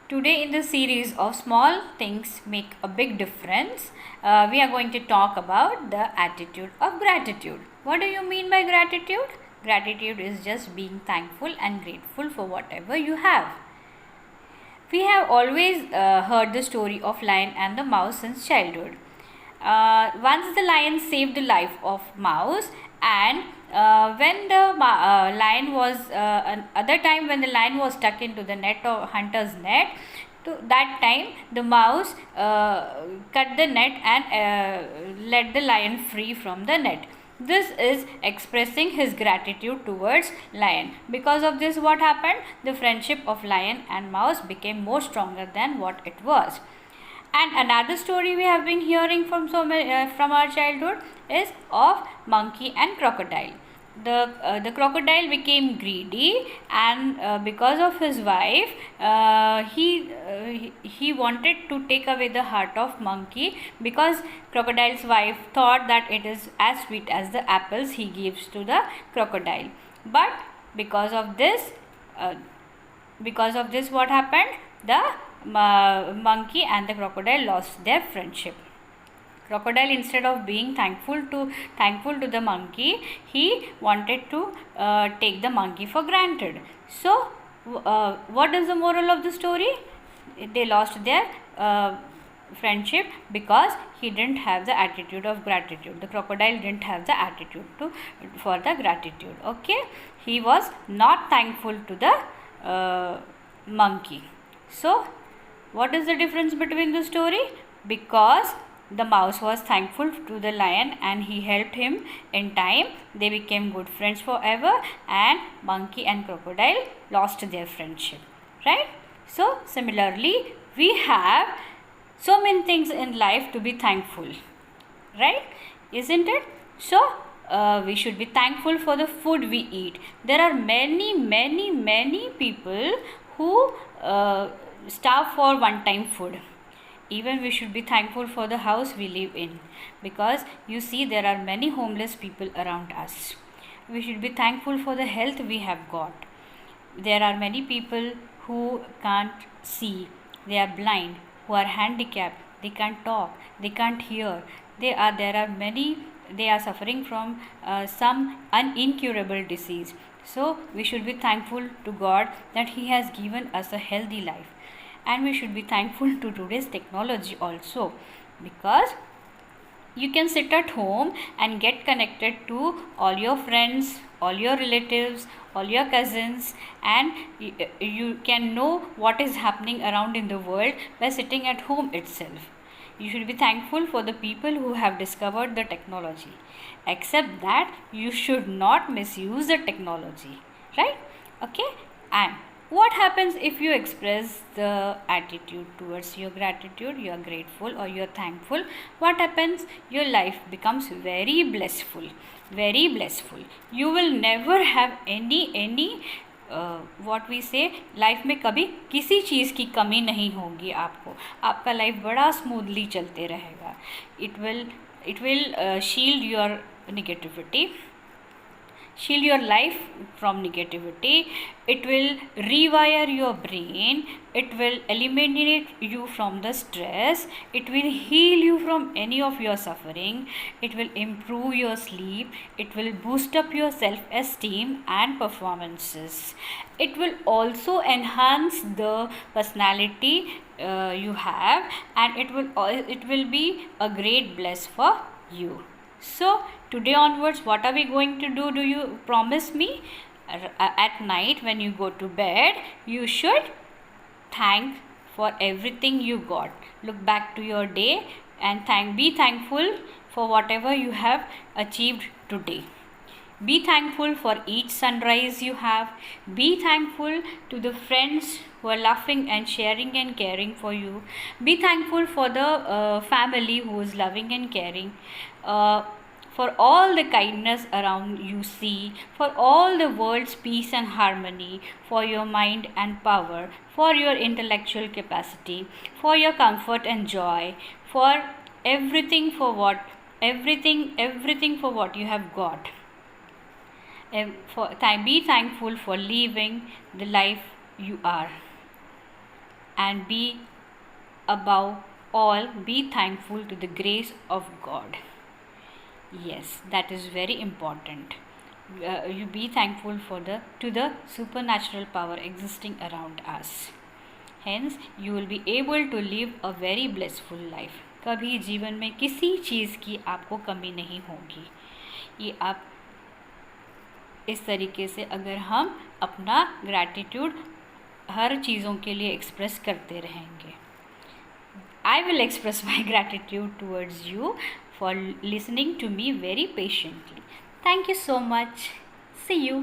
Today, in the series of Small Things Make a Big Difference, we are going to talk about the attitude of gratitude. What do you mean by gratitude? Gratitude is just being thankful and grateful for whatever you have. We have always heard the story of lion and the mouse since childhood. Once the lion saved the life of mouse, and when the lion was other time when the lion was stuck into the net or hunter's net, to that time the mouse cut the net and let the lion free from the net. This is expressing his gratitude towards lion. Because of this, what happened? The friendship of lion and mouse became more stronger than what it was. And another story we have been hearing from from our childhood is of monkey and crocodile. The crocodile became greedy, and because of his wife, he wanted to take away the heart of monkey, because crocodile's wife thought that it is as sweet as the apples he gives to the crocodile. But because of this, what happened? The monkey and the crocodile lost their friendship. Crocodile, instead of being thankful to the monkey, he wanted to take the monkey for granted. So what is the moral of the story? They lost their friendship because he didn't have the attitude of gratitude. The crocodile didn't have the attitude for the gratitude. Okay, he was not thankful to the monkey. So what is the difference between the story? Because the mouse was thankful to the lion and he helped him in time. They became good friends forever, and monkey and crocodile lost their friendship. Right? So similarly, we have so many things in life to be thankful. Right? Isn't it? So we should be thankful for the food we eat. There are many people who starve for one-time food. Even we should be thankful for the house we live in, because you see there are many homeless people around us. We should be thankful for the health we have got. There are many people who can't see, they are blind, who are handicapped, they can't talk, they can't hear. They are suffering from some incurable disease. So we should be thankful to God that He has given us a healthy life. And we should be thankful to today's technology also, because you can sit at home and get connected to all your friends, all your relatives, all your cousins, and you can know what is happening around in the world by sitting at home itself. You should be thankful for the people who have discovered the technology. Except that you should not misuse the technology. Right? Okay? And what happens if you express the attitude towards your gratitude, you are grateful or you are thankful? What happens? Your life becomes very blissful. Very blissful. You will never have any what we say, life में कभी किसी चीज़ की कमी नहीं होगी आपको. आपका life बड़ा स्मूथली चलते रहेगा. It will shield your negativity, shield your life from negativity. It will rewire your brain. It will eliminate you from the stress. It will heal you from any of your suffering. It will improve your sleep. It will boost up your self-esteem and performances. It will also enhance the personality you have, and it will be a great bless for you. So today onwards, what are we going to do? Do you promise me? At night when you go to bed, you should thank for everything you got. Look back to your day and be thankful for whatever you have achieved today. Be thankful for each sunrise you have. Be thankful to the friends who are laughing and sharing and caring for you. Be thankful for the family who is loving and caring. For all the kindness around you see, for all the world's peace and harmony, for your mind and power, for your intellectual capacity, for your comfort and joy, for everything for what you have got. Be thankful for living the life you are. and be above all be thankful to the grace of God. Yes, that is very important. You be thankful to the supernatural power existing around us. Hence you will be able to live a very blissful life. कभी जीवन में किसी चीज़ की आपको कमी नहीं होगी. ये आप इस तरीके से अगर हम अपना ग्रैटिट्यूड हर चीज़ों के लिए एक्सप्रेस करते रहेंगे. I will express my gratitude towards you for listening to me very patiently. Thank you so much. See you.